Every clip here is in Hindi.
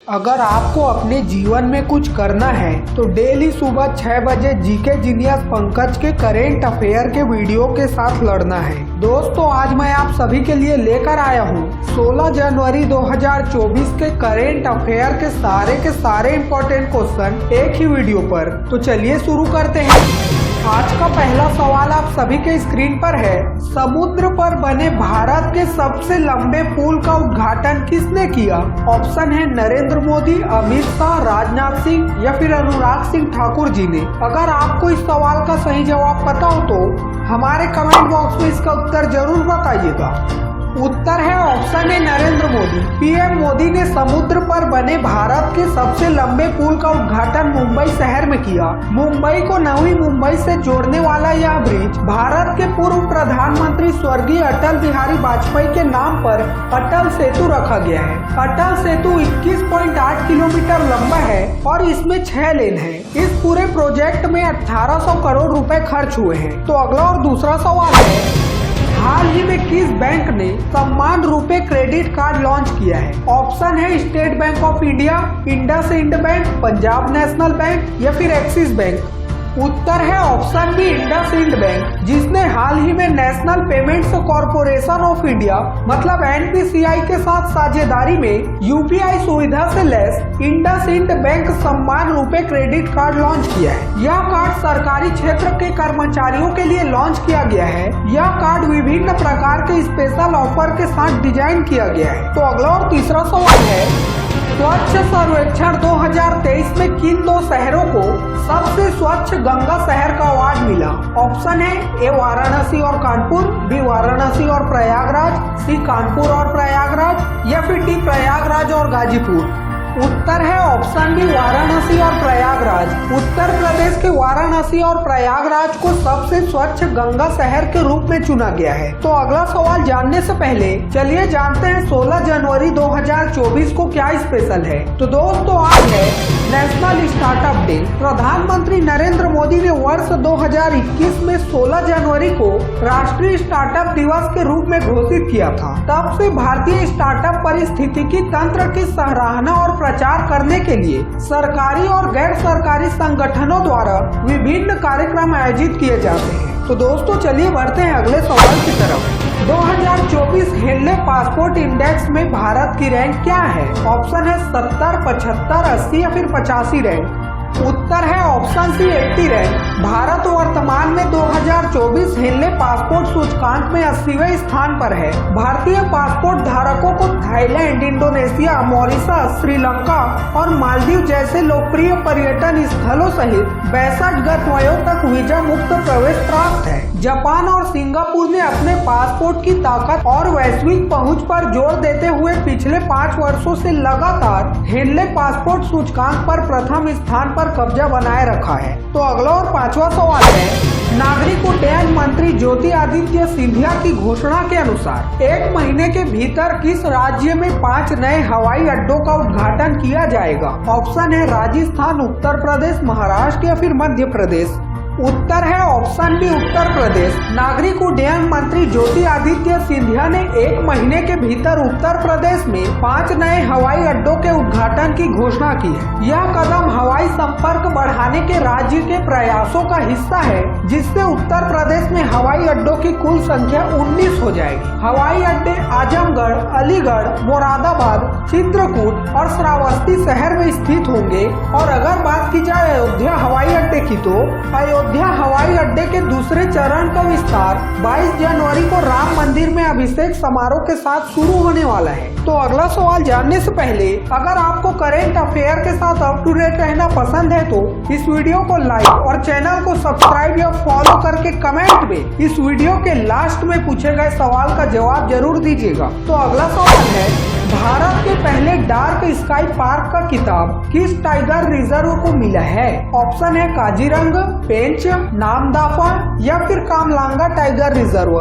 अगर आपको अपने जीवन में कुछ करना है तो डेली सुबह 6 बजे जीके जीनियस पंकज के करेंट अफेयर के वीडियो के साथ लड़ना है। दोस्तों, आज मैं आप सभी के लिए लेकर आया हूँ 16 जनवरी 2024 के करेंट अफेयर के सारे इम्पोर्टेंट क्वेश्चन एक ही वीडियो पर। तो चलिए शुरू करते हैं। आज का पहला सवाल आप सभी के स्क्रीन पर है। समुद्र पर बने भारत के सबसे लंबे पुल का उद्घाटन किसने किया? ऑप्शन है नरेंद्र मोदी, अमित शाह, राजनाथ सिंह या फिर अनुराग सिंह ठाकुर जी ने। अगर आपको इस सवाल का सही जवाब पता हो तो हमारे कमेंट बॉक्स में इसका उत्तर जरूर बताइएगा। उत्तर है ऑप्शन है नरेंद्र मोदी। पीएम मोदी ने समुद्र पर बने भारत के सबसे लंबे पुल का उद्घाटन मुंबई शहर में किया। मुंबई को नवी मुंबई से जोड़ने वाला यह ब्रिज भारत के पूर्व प्रधानमंत्री स्वर्गीय अटल बिहारी वाजपेयी के नाम पर अटल सेतु रखा गया है। अटल सेतु 21.8 किलोमीटर लंबा है और इसमें 6 लेन है। इस पूरे प्रोजेक्ट में 1800 करोड़ रुपए खर्च हुए हैं। तो अगला और दूसरा सवाल है, हाल ही में किस बैंक ने सम्मान रुपए क्रेडिट कार्ड लॉन्च किया है? ऑप्शन है state bank of India, IndusInd bank, Punjab national bank या फिर एक्सिस बैंक। उत्तर है ऑप्शन बी इंडसइंड बैंक, जिसने हाल ही में national payments corporation of India मतलब एनपीसीआई के साथ साझेदारी में यूपीआई सुविधा से लैस इंडसइंड बैंक सम्मान रुपए क्रेडिट कार्ड लॉन्च किया है। यह कार्ड सरकारी क्षेत्र के कर्मचारियों के लिए लॉन्च किया गया है। यह कार्ड विभिन्न प्रकार के स्पेशल ऑफर के साथ डिजाइन किया गया है। तो अगला और तीसरा सवाल है, स्वच्छ सर्वेक्षण 2023 में किन 2 शहरों को सबसे स्वच्छ गंगा शहर का अवार्ड मिला? ऑप्शन है ए वाराणसी और कानपुर, बी वाराणसी और प्रयागराज, सी कानपुर और प्रयागराज या फिर डी प्रयागराज और गाजीपुर। उत्तर है ऑप्शन बी वाराणसी और प्रयागराज। उत्तर प्रदेश के वाराणसी और प्रयागराज को सबसे स्वच्छ गंगा शहर के रूप में चुना गया है। तो अगला सवाल जानने से पहले चलिए जानते हैं 16 जनवरी 2024 को क्या स्पेशल है। तो दोस्तों, आज है नेशनल स्टार्टअप डे। प्रधानमंत्री नरेंद्र मोदी ने वर्ष 2021 में 16 जनवरी को राष्ट्रीय स्टार्टअप दिवस के रूप में घोषित किया था। तब से भारतीय स्टार्टअप पारिस्थितिकी तंत्र की सराहना और प्रचार करने के लिए सरकारी और गैर सरकारी संगठनों द्वारा विभिन्न कार्यक्रम आयोजित किए जाते हैं। तो दोस्तों, चलिए बढ़ते हैं अगले सवाल की तरफ। 2024 हेनले पासपोर्ट इंडेक्स में भारत की रैंक क्या है? ऑप्शन है 70, 75, 80 या फिर 85 रैंक। उत्तर है ऑप्शन सी 80 रैंक। भारत वर्तमान में 2024 हेनले पासपोर्ट सूचकांक में 80वें स्थान पर है। भारतीय पासपोर्ट धारकों को थाईलैंड, इंडोनेशिया, मॉरिशस, श्रीलंका और मालदीव जैसे लोकप्रिय पर्यटन स्थलों सहित 62 गंतव्यों तक वीजा मुक्त प्रवेश प्राप्त है। जापान और सिंगापुर ने अपने पासपोर्ट की ताकत और वैश्विक पहुंच पर जोर देते हुए पिछले 5 वर्षों से लगातार हेनले पासपोर्ट सूचकांक पर प्रथम स्थान पर कब्जा बनाए रखा है। तो अगला और 5वां सवाल है, नागरिक उड्डयन मंत्री ज्योति आदित्य सिंधिया की घोषणा के अनुसार 1 महीने के भीतर किस राज्य में 5 नए हवाई अड्डों का उद्घाटन किया जाएगा? ऑप्शन है राजस्थान, उत्तर प्रदेश, महाराष्ट्र या फिर मध्य प्रदेश। उत्तर है ऑप्शन बी उत्तर प्रदेश। नागरिक उड्डयन मंत्री ज्योति आदित्य सिंधिया ने 1 महीने के भीतर उत्तर प्रदेश में 5 नए हवाई अड्डों के उद्घाटन की घोषणा की है। यह कदम हवाई संपर्क बढ़ाने के राज्य के प्रयासों का हिस्सा है, जिससे उत्तर प्रदेश में हवाई अड्डों की कुल संख्या 19 हो जाएगी। हवाई अड्डे आजमगढ़, अलीगढ़, मुरादाबाद, चित्रकूट और श्रावस्ती शहर में स्थित होंगे। और अगर बात की जाए अयोध्या हवाई अड्डे की, तो अयोध्या हवाई अड्डे के दूसरे चरण का विस्तार 22 जनवरी को राम मंदिर में अभिषेक समारोह के साथ शुरू होने वाला है। तो अगला सवाल जानने से पहले अगर आपको करेंट अफेयर के साथ अप टू डेट रहना पसंद है तो इस वीडियो को लाइक और चैनल को सब्सक्राइब या फॉलो करके कमेंट में इस वीडियो के लास्ट में पूछे गए सवाल का जवाब जरूर दीजिएगा। तो अगला सवाल है, भारत के पहले डार्क स्काई पार्क का खिताब किस टाइगर रिजर्व को मिला है? ऑप्शन है काजीरंगा, पेंच, नामदाफा या फिर कामलांगा टाइगर रिजर्व।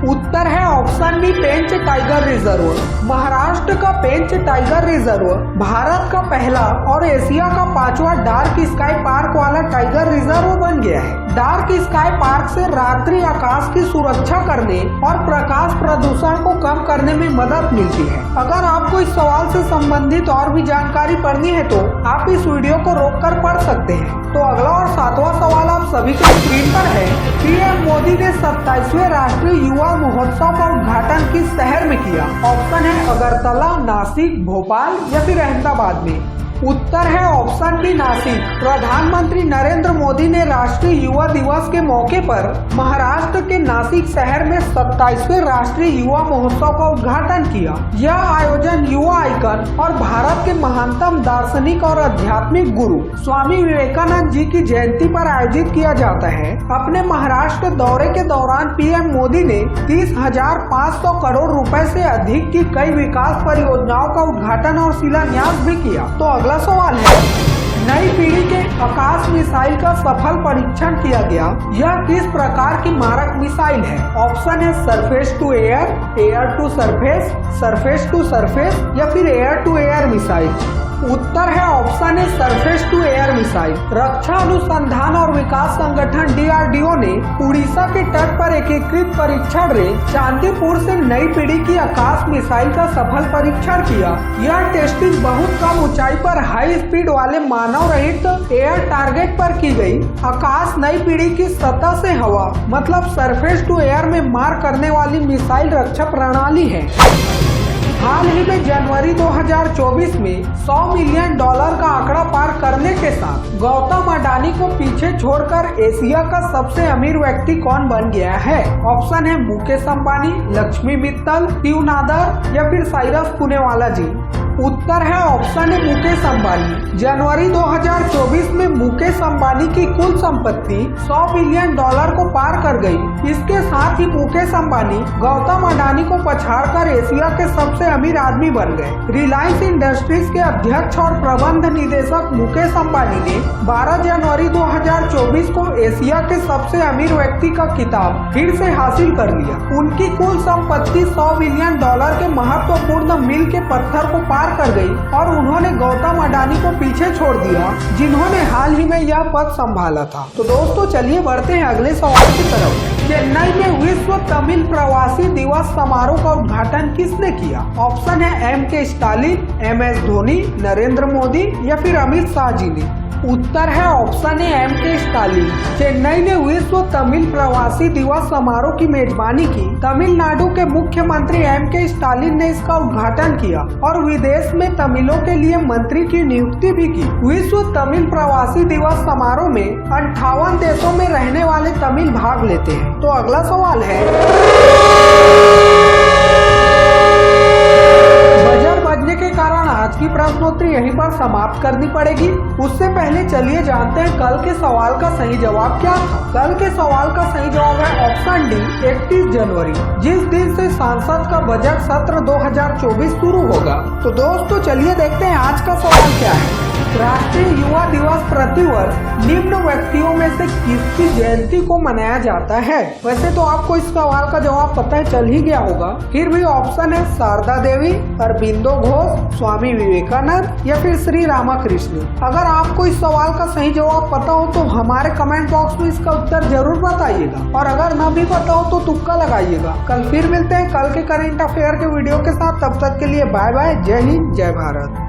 उत्तर है option B Pench tiger reserve. Maharashtra का पेंच टाइगर रिजर्व भारत का पहला और एशिया का 5वां डार्क स्काई पार्क वाला टाइगर रिजर्व बन गया है। डार्क स्काई पार्क से रात्रि आकाश की सुरक्षा करने और प्रकाश प्रदूषण को कम करने में मदद मिलती है। अगर आपको इस सवाल से संबंधित और भी जानकारी पढ़नी है तो आप इस वीडियो को रोककर पढ़ सकते हैं। तो अगला और 7वां सवाल आप सभी के स्क्रीन पर है। पीएम मोदी ने 27वें राष्ट्रीय युवा महोत्सव का उद्घाटन किस शहर में किया? ऑप्शन है अगरतला, नासिक, भोपाल या फिर अहमदाबाद में। उत्तर है ऑप्शन बी नासिक। प्रधानमंत्री नरेंद्र मोदी ने राष्ट्रीय युवा दिवस के मौके पर महाराष्ट्र के नासिक शहर में 27वें राष्ट्रीय युवा महोत्सव का उद्घाटन किया। यह आयोजन युवा आइकन और भारत के महानतम दार्शनिक और आध्यात्मिक गुरु स्वामी विवेकानंद जी की जयंती पर आयोजित किया जाता है। अपने महाराष्ट्र दौरे के दौरान पीएम मोदी ने 30,500 करोड़ रुपए से अधिक की कई विकास परियोजनाओं का उद्घाटन और शिलान्यास भी किया। तो अगला सवाल है, नई पीढ़ी के आकाश मिसाइल का सफल परीक्षण किया गया। यह किस प्रकार की मारक मिसाइल है? ऑप्शन है surface to air, air to surface, surface to surface या फिर एयर टू एयर मिसाइल। उत्तर है ऑप्शन है सरफेस टू एयर मिसाइल। रक्षा अनुसंधान और विकास संगठन DRDO ने उड़ीसा के तट पर एकीकृत परीक्षण रेंज चांदीपुर से नई पीढ़ी की आकाश मिसाइल का सफल परीक्षण किया। यह टेस्टिंग बहुत कम ऊंचाई पर हाई स्पीड वाले मानव रहित एयर टारगेट पर की गई। आकाश नई पीढ़ी की सतह से हवा मतलब सरफेस टू एयर में मार करने वाली मिसाइल रक्षा प्रणाली है। हाल ही में जनवरी 2024 में $100 मिलियन का आंकड़ा पार करने के साथ गौतम अडानी को पीछे छोड़कर एशिया का सबसे अमीर व्यक्ति कौन बन गया है? ऑप्शन है मुकेश अंबानी, लक्ष्मी मित्तल, शिव नादर या फिर साइरस पुनेवाला जी। उत्तर है ऑप्शन है मुकेश अंबानी। जनवरी 2024 में मुकेश अंबानी की कुल संपत्ति $100 बिलियन को पार कर गई। इसके साथ ही मुकेश अंबानी गौतम अडानी को पछाड़कर एशिया के सबसे अमीर आदमी बन गए। रिलायंस इंडस्ट्रीज के अध्यक्ष और प्रबंध निदेशक मुकेश अंबानी ने 12 जनवरी 2024 को एशिया के सबसे अमीर व्यक्ति का खिताब फिर से हासिल कर लिया। उनकी कुल संपत्ति $100 बिलियन के महत्वपूर्ण मील के पत्थर को पार कर गई और उन्होंने गौतम अडानी को पीछे छोड़ दिया, जिन्होंने हाल ही में यह पद संभाला था। तो दोस्तों चलिए बढ़ते हैं अगले सवाल की तरफ। चेन्नई में विश्व तमिल प्रवासी दिवस समारोह का उद्घाटन किसने किया? ऑप्शन है M.K. Stalin, MS Dhoni, Narendra Modi या फिर अमित शाह जी ने। उत्तर है ऑप्शन है M.K. स्टालिन। चेन्नई ने विश्व तमिल प्रवासी दिवस समारोह की मेजबानी की। तमिलनाडु के मुख्यमंत्री M.K. स्टालिन ने इसका उद्घाटन किया और विदेश में तमिलों के लिए मंत्री की नियुक्ति भी की। विश्व तमिल प्रवासी दिवस समारोह में 58 देशों में रहने वाले तमिल भाग लेते हैं। तो अगला सवाल है, बजने के कारण आज की प्रश्नोत्तरी यहीं पर समाप्त करनी पड़ेगी। उससे पहले चलिए जानते हैं कल के सवाल का सही जवाब क्या था। कल के सवाल का सही जवाब है ऑप्शन डी 31 जनवरी, जिस दिन से संसद का बजट सत्र 2024 शुरू होगा। तो दोस्तों चलिए देखते हैं आज का सवाल क्या है। राष्ट्रीय युवा दिवस प्रतिवर्ष निम्न व्यक्तियों में से किसकी जयंती को मनाया जाता है? वैसे तो आपको इस सवाल का जवाब पता है चल ही गया होगा, फिर भी ऑप्शन है शारदा देवी, अरबिंदो घोष, स्वामी विवेकानंद या फिर श्री रामकृष्ण। अगर आपको इस सवाल का सही जवाब पता हो तो हमारे कमेंट बॉक्स में इसका उत्तर जरूर बताइएगा, और अगर न भी पता हो तो तुक्का लगाइएगा। कल फिर मिलते हैं कल के करंट अफेयर के वीडियो के साथ। तब तक के लिए बाय बाय, जय हिंद, जय भारत।